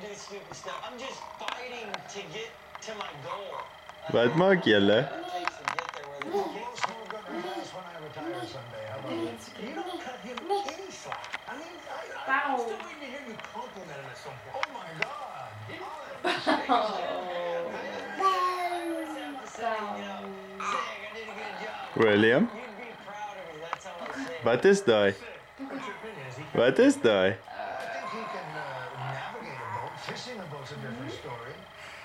do stupid stuff. I'm just fighting to get to my goal. Wat maak julle? It takes to get there where We'll smoke up your ass when I retire someday. How about it? You don't cut him any slack. I mean, I'm still waiting to hear you compliment him at some point. Oh my God. William, You'd be proud of me. That's how I say it. wat is daai? What's your opinion? Is he? Wat is daai? I think he can navigate a boat. Fishing a boat's a different story.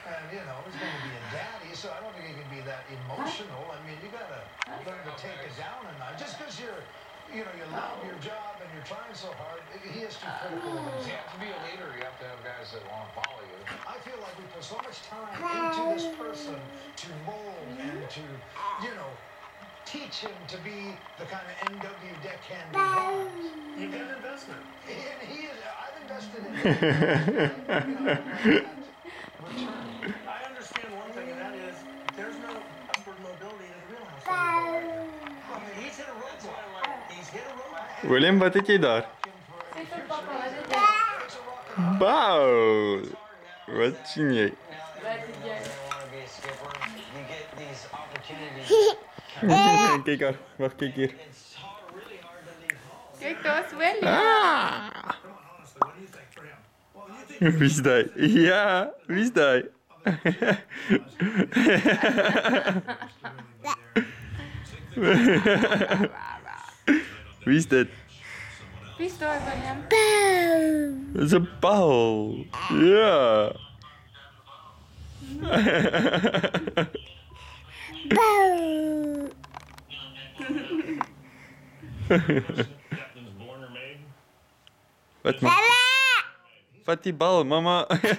And, you know, he's going to be a daddy, so I don't think he can be that emotional. I mean, you got to learn to take it down a notch. Just because you love your job and you're trying so hard, he is too critical of himself. Yeah, to be a leader, you have to have guys that want to follow you. I feel like we put so much time into this person to mold and to, teach him to be the kind of NW deckhand he wants. You get an investment. And I've invested in him. I understand one thing, and that is there's no upward mobility in the wheelhouse anymore right now. I mean, he's hit a roadblock. He's hit a roadblock. William, wat het jy daar? Sê vir pappa, wat het jy? Bouw! Wat sien jy? Wat het jy? Want to be a skipper. You get these opportunities. Kyk daar, wacht, kyk hier. It's really hard to leave home. Kyk, daar's William. Ah! Come on, honestly, what do you think for him? Well, you think Wie is die? Ja, wie is die? Wie is dit? Wie is daar, William? Dat is een pauw. Ja. captain's born or made? Wat maak? Vat die bal, mama. Trying to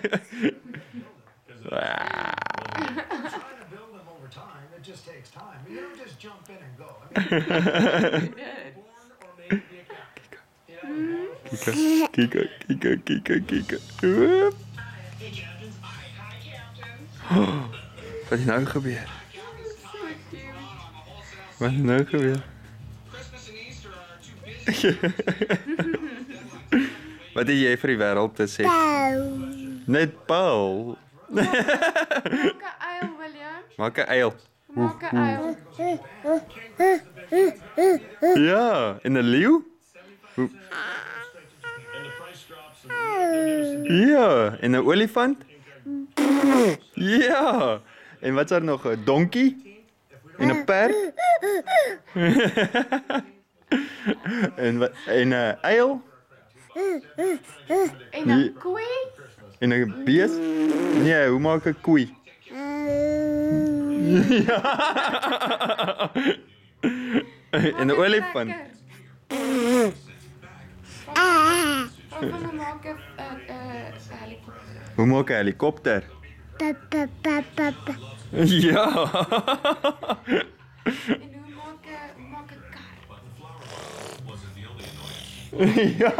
build him over time, it just takes time. You don't just jump in and go. I mean, Born or made to be a captain? Kijk. Woep. Oh, wat is nou gebeur? Wat is nou gebeur? Wat het jy vir die wêreld te sê? Net Paul. Maak 'n eil, William. Maak 'n eil. Maak 'n eil. Ja, en 'n leeu? And the price drops and they're gonna see Ja, en 'n olifant? Ja. En wat's daar nog? 'n donkie? En 'n perd? En 'n eil? En 'n koei. En 'n bees? Nee, hoe maak 'n koei? Ja. En 'n olifant. Papa maak 'n helikopter. Hoe maak 'n helikopter? Ja. En hoe maak 'n kar? Ja.